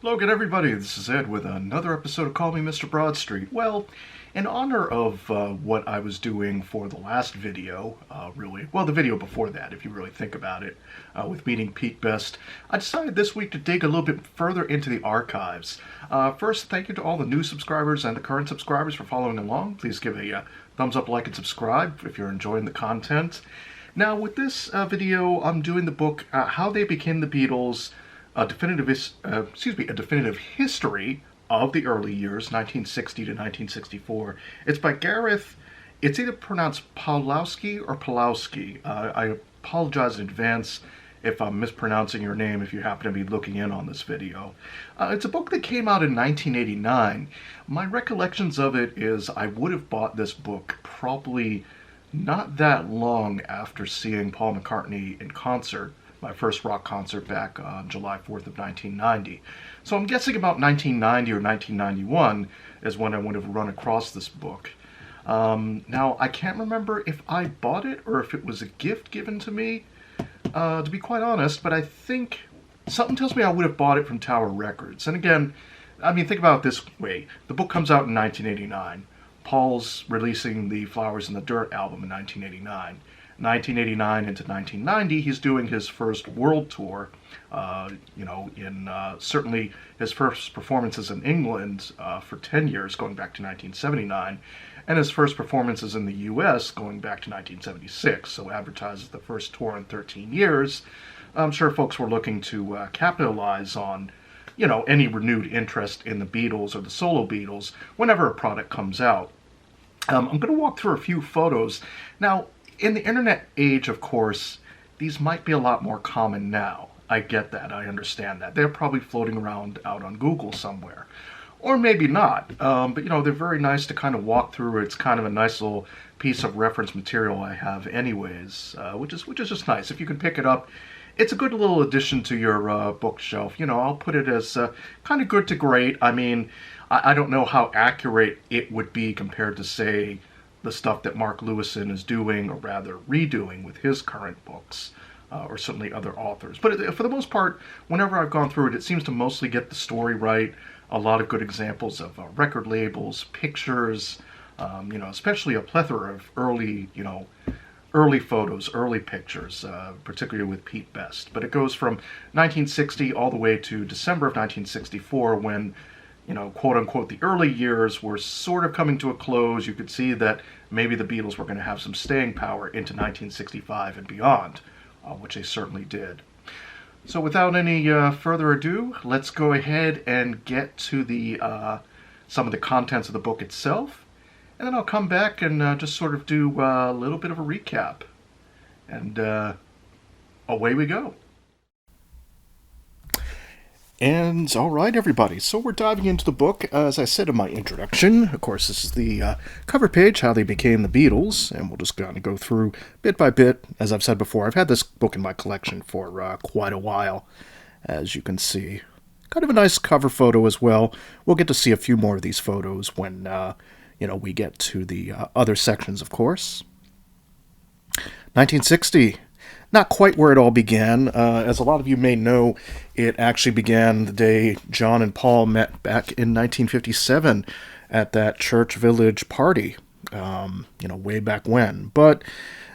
Hello again, everybody. This is Ed with another episode of Call Me Mr. Broadstreet. Well, in honor of what I was doing for the last video, the video before that, if you really think about it, with meeting Pete Best, I decided this week to dig a little bit further into the archives. First, thank you to all the new subscribers and the current subscribers for following along. Please give a thumbs up, like, and subscribe if you're enjoying the content. Now, with this video, I'm doing the book, How They Became the Beatles, a definitive history of the early years, 1960 to 1964. It's by Gareth. It's either pronounced Pawlowski or Pawlowski. I apologize in advance if I'm mispronouncing your name if you happen to be looking in on this video. It's a book that came out in 1989. My recollections of it is I would have bought this book probably not that long after seeing Paul McCartney in concert, my first rock concert back on July 4th of 1990. So I'm guessing about 1990 or 1991 is when I would have run across this book. Now, I can't remember if I bought it or if it was a gift given to me, to be quite honest, but I think something tells me I would have bought it from Tower Records. And again, I mean, think about it this way. The book comes out in 1989. Paul's releasing the Flowers in the Dirt album in 1989. 1989 into 1990, he's doing his first world tour, certainly his first performances in England for 10 years, going back to 1979, and his first performances in the U.S. going back to 1976, so advertises the first tour in 13 years. I'm sure folks were looking to capitalize on, any renewed interest in the Beatles or the solo Beatles whenever a product comes out. I'm going to walk through a few photos. Now, in the internet age, of course, these might be a lot more common now. I get that. I understand that. They're probably floating around out on Google somewhere. Or maybe not. But, they're very nice to kind of walk through. It's kind of a nice little piece of reference material I have anyways, which is just nice. If you can pick it up, it's a good little addition to your bookshelf. I'll put it as kind of good to great. I mean, I don't know how accurate it would be compared to, say, the stuff that Mark Lewison is doing, or rather redoing with his current books, or certainly other authors. But for the most part, whenever I've gone through it, it seems to mostly get the story right. A lot of good examples of record labels, pictures, especially a plethora of early photos, early pictures, particularly with Pete Best. But it goes from 1960 all the way to December of 1964 when, quote unquote, the early years were sort of coming to a close. You could see that maybe the Beatles were going to have some staying power into 1965 and beyond, which they certainly did. So without any further ado, let's go ahead and get to the some of the contents of the book itself. And then I'll come back and just sort of do a little bit of a recap. And away we go. And all right, everybody, so we're diving into the book. As I said in my introduction, of course, this is the cover page, How They Became the Beatles, and we'll just kind of go through bit by bit. As I've said before, I've had this book in my collection for quite a while, as you can see. Kind of a nice cover photo as well. We'll get to see a few more of these photos when, we get to the other sections, of course. 1960. Not quite where it all began. As a lot of you may know, it actually began the day John and Paul met back in 1957 at that church village party, way back when. But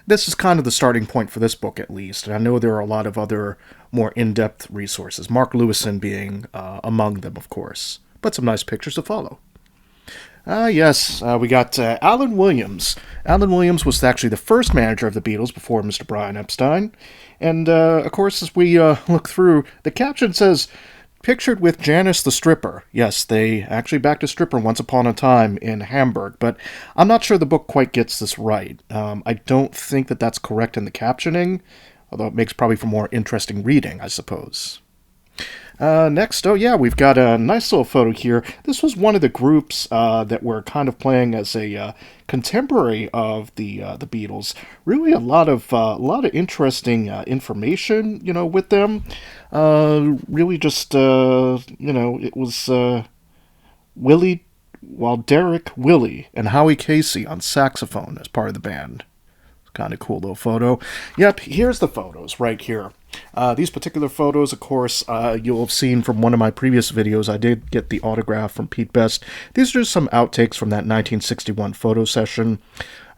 this is kind of the starting point for this book, at least. And I know there are a lot of other more in-depth resources, Mark Lewison being among them, of course. But some nice pictures to follow. Yes, we got Alan Williams. Alan Williams was actually the first manager of the Beatles before Mr. Brian Epstein. And, of course, as we look through, the caption says, pictured with Janice the stripper. Yes, they actually backed a stripper once upon a time in Hamburg, but I'm not sure the book quite gets this right. I don't think that that's correct in the captioning, although it makes probably for more interesting reading, I suppose. Next, we've got a nice little photo here. This was one of the groups that were kind of playing as a contemporary of the Beatles. Really, a lot of interesting information, with them. Really, just it was Derek, Willie, and Howie Casey on saxophone as part of the band. Kind of cool little photo. Yep, here's the photos right here. These particular photos, of course, you'll have seen from one of my previous videos. I did get the autograph from Pete Best. These are just some outtakes from that 1961 photo session.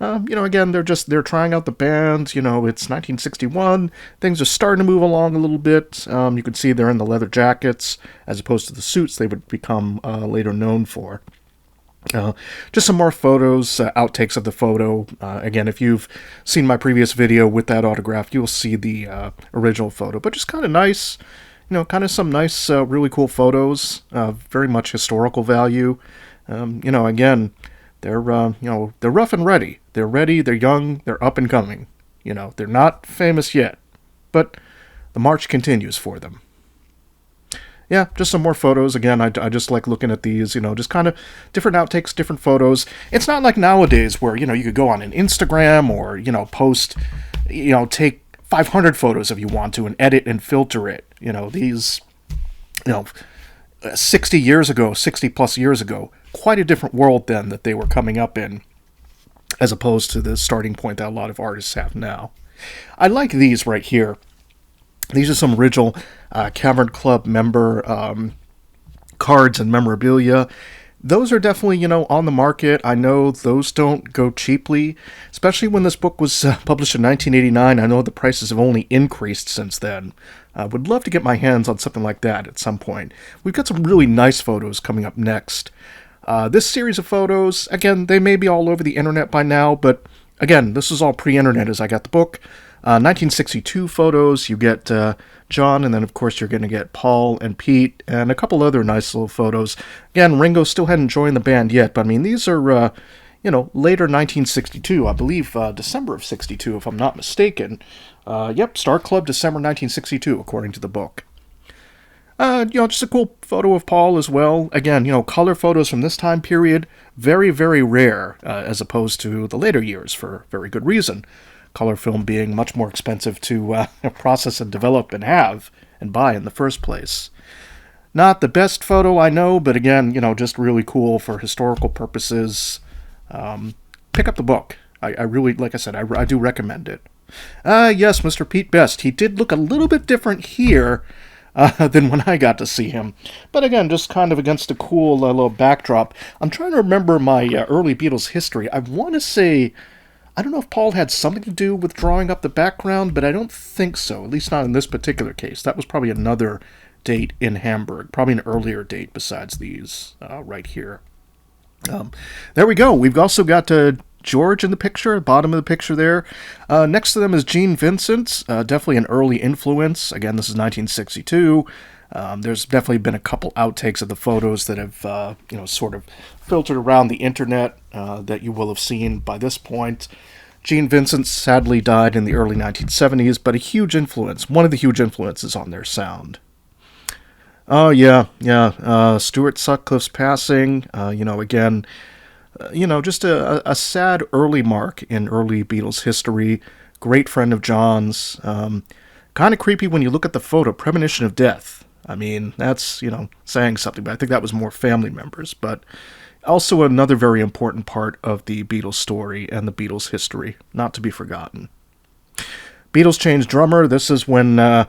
Again, they're trying out the band. It's 1961. Things are starting to move along a little bit. You can see they're in the leather jackets as opposed to the suits they would become later known for. Just some more photos, outtakes of the photo. Again, if you've seen my previous video with that autograph, you'll see the original photo. But just kind of nice, kind of some nice, really cool photos. Very much historical value. Again, they're rough and ready. They're ready. They're young. They're up and coming. They're not famous yet, but the march continues for them. Yeah, just some more photos. Again, I just like looking at these, just kind of different outtakes, different photos. It's not like nowadays where, you could go on an Instagram or, post, take 500 photos if you want to and edit and filter it. These, 60 years ago, 60 plus years ago, quite a different world then that they were coming up in, as opposed to the starting point that a lot of artists have now. I like these right here. These are some original Cavern Club member cards and memorabilia. Those are definitely, on the market. I know those don't go cheaply, especially when this book was published in 1989. I know the prices have only increased since then. I would love to get my hands on something like that at some point. We've got some really nice photos coming up next. This series of photos, again, they may be all over the internet by now, but again, this is all pre-internet as I got the book. 1962 photos, you get John, and then of course you're going to get Paul and Pete, and a couple other nice little photos. Again, Ringo still hadn't joined the band yet, but I mean, these are, later 1962, I believe December of 62, if I'm not mistaken. Star Club, December 1962, according to the book. Just a cool photo of Paul as well. Again, color photos from this time period, very, very rare, as opposed to the later years, for very good reason. Color film being much more expensive to process and develop and have and buy in the first place. Not the best photo, I know, but again, just really cool for historical purposes. Pick up the book. I really, like I said, I do recommend it. Yes, Mr. Pete Best. He did look a little bit different here than when I got to see him. But again, just kind of against a cool little backdrop. I'm trying to remember my early Beatles history. I want to say, I don't know if Paul had something to do with drawing up the background, but I don't think so, at least not in this particular case. That was probably another date in Hamburg, probably an earlier date besides these right here. There we go. We've also got George in the picture, bottom of the picture there. Next to them is Gene Vincent, definitely an early influence. Again, this is 1962. There's definitely been a couple outtakes of the photos that have, sort of filtered around the internet that you will have seen by this point. Gene Vincent sadly died in the early 1970s, but a huge influence, one of the huge influences on their sound. Oh, yeah. Stuart Sutcliffe's passing, again, just a sad early mark in early Beatles history. Great friend of John's. Kind of creepy when you look at the photo, premonition of death. I mean, that's, saying something, but I think that was more family members. But also another very important part of the Beatles story and the Beatles history, not to be forgotten. Beatles changed drummer. This is when,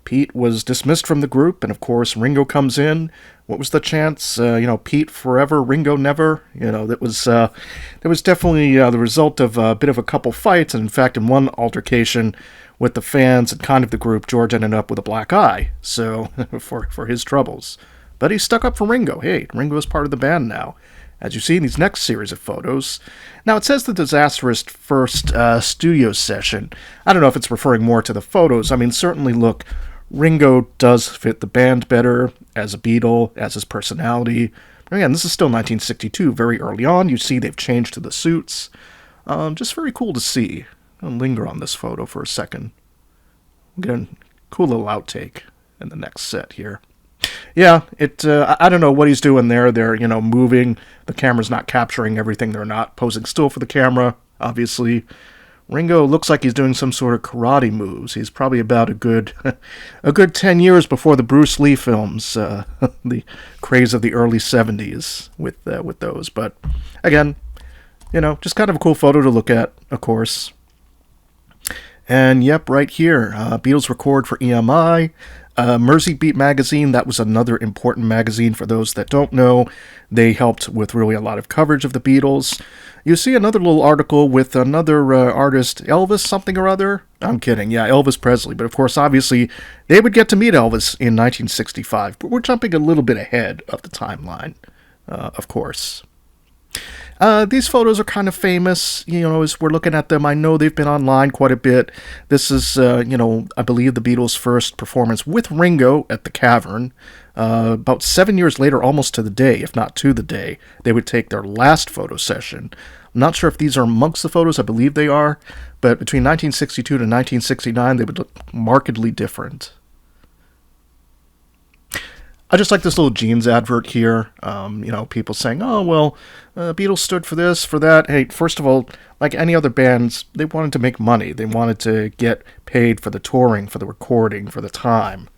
Pete was dismissed from the group, and of course Ringo comes in. What was the chance? Pete forever, Ringo never. That was definitely the result of a bit of a couple fights, and in fact, in one altercation with the fans and kind of the group, George ended up with a black eye, so for his troubles. But he stuck up for Ringo. Hey, Ringo is part of the band now, as you see in these next series of photos. Now, it says the disastrous first studio session. I don't know if it's referring more to the photos. I mean, certainly, look, Ringo does fit the band better as a Beatle, as his personality. Again, this is still 1962, very early on. You see they've changed to the suits. Just very cool to see. I'll linger on this photo for a second. Again, cool little outtake in the next set here. Yeah, I don't know what he's doing there. They're, moving. The camera's not capturing everything. They're not posing still for the camera, obviously. Ringo looks like he's doing some sort of karate moves. He's probably about a good 10 years before the Bruce Lee films, the craze of the early 70s with those. But again, just kind of a cool photo to look at, of course. And yep, right here, Beatles record for EMI. Mersey Beat magazine, that was another important magazine for those that don't know. They helped with really a lot of coverage of the Beatles. You see another little article with another artist, Elvis something or other. I'm kidding, yeah, Elvis Presley. But of course, obviously, they would get to meet Elvis in 1965. But we're jumping a little bit ahead of the timeline, of course. These photos are kind of famous, as we're looking at them. I know they've been online quite a bit. This is, I believe the Beatles' first performance with Ringo at the Cavern. About 7 years later, almost to the day, if not to the day, they would take their last photo session. I'm not sure if these are amongst the photos. I believe they are. But between 1962 to 1969, they would look markedly different. I just like this little jeans advert here. People saying, oh, well, Beatles stood for this, for that. Hey, first of all, like any other bands, they wanted to make money. They wanted to get paid for the touring, for the recording, for the time.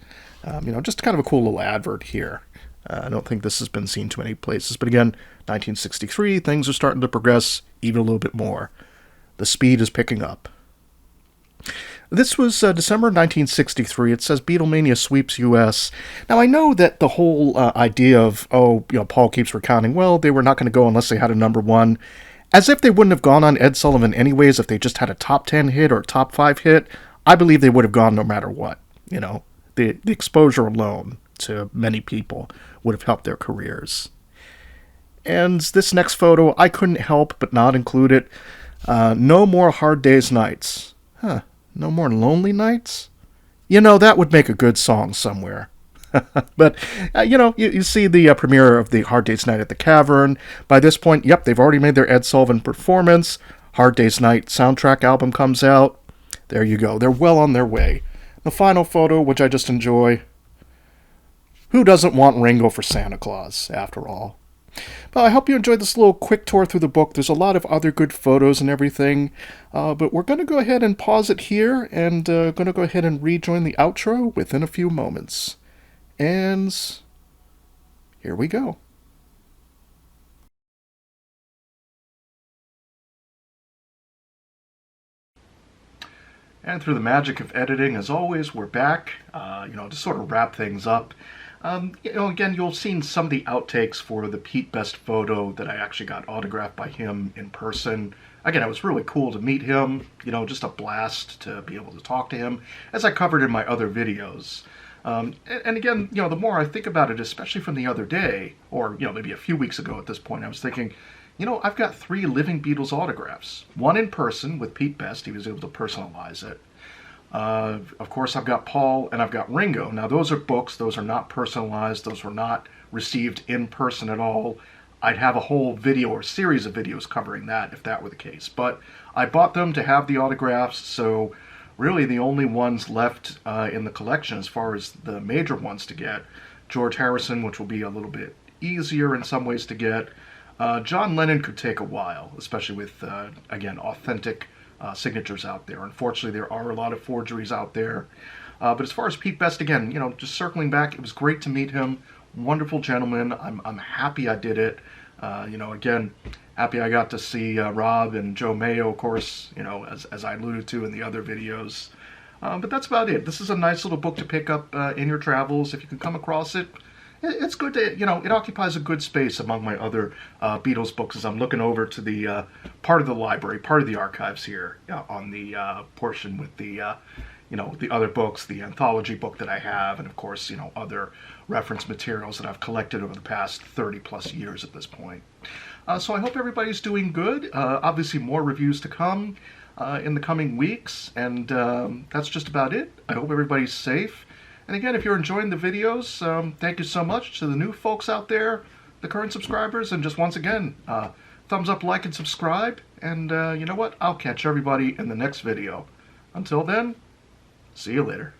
Just kind of a cool little advert here. I don't think this has been seen too many places. But again, 1963, things are starting to progress even a little bit more. The speed is picking up. This was December 1963. It says Beatlemania sweeps U.S. Now, I know that the whole idea of, Paul keeps recounting, well, they were not going to go unless they had a number one, as if they wouldn't have gone on Ed Sullivan anyways if they just had a top 10 hit or a top 5 hit. I believe they would have gone no matter what. The exposure alone to many people would have helped their careers. And this next photo, I couldn't help but not include it. No More Hard Days Nights. Huh. No More Lonely Nights? That would make a good song somewhere. But, you see the premiere of the Hard Day's Night at the Cavern. By this point, yep, they've already made their Ed Sullivan performance. Hard Day's Night soundtrack album comes out. There you go. They're well on their way. The final photo, which I just enjoy. Who doesn't want Ringo for Santa Claus, after all? Well, I hope you enjoyed this little quick tour through the book. There's a lot of other good photos and everything. But we're going to go ahead and pause it here and going to go ahead and rejoin the outro within a few moments. And here we go. And through the magic of editing, as always, we're back, to sort of wrap things up. Again, you'll have seen some of the outtakes for the Pete Best photo that I actually got autographed by him in person. Again, it was really cool to meet him, just a blast to be able to talk to him, as I covered in my other videos. And again, the more I think about it, especially from the other day, or, maybe a few weeks ago at this point, I was thinking, I've got 3 living Beatles autographs. One in person with Pete Best. He was able to personalize it. Of course, I've got Paul and I've got Ringo. Now, those are books. Those are not personalized. Those were not received in person at all. I'd have a whole video or series of videos covering that if that were the case. But I bought them to have the autographs, so really the only ones left in the collection as far as the major ones to get. George Harrison, which will be a little bit easier in some ways to get. John Lennon could take a while, especially with, again, authentic signatures out there. Unfortunately, there are a lot of forgeries out there. But as far as Pete Best, again, just circling back, it was great to meet him. Wonderful gentleman. I'm happy I did it. Again, happy I got to see Rob and Joe Mayo, of course, as I alluded to in the other videos. But that's about it. This is a nice little book to pick up in your travels. If you can come across it, it's good to, it occupies a good space among my other Beatles books as I'm looking over to the part of the library, part of the archives here on the portion with the, the other books, the anthology book that I have, and of course, other reference materials that I've collected over the past 30 plus years at this point. So I hope everybody's doing good. Obviously more reviews to come in the coming weeks, and that's just about it. I hope everybody's safe. And again, if you're enjoying the videos, thank you so much to the new folks out there, the current subscribers, and just once again, thumbs up, like, and subscribe. And you know what? I'll catch everybody in the next video. Until then, see you later.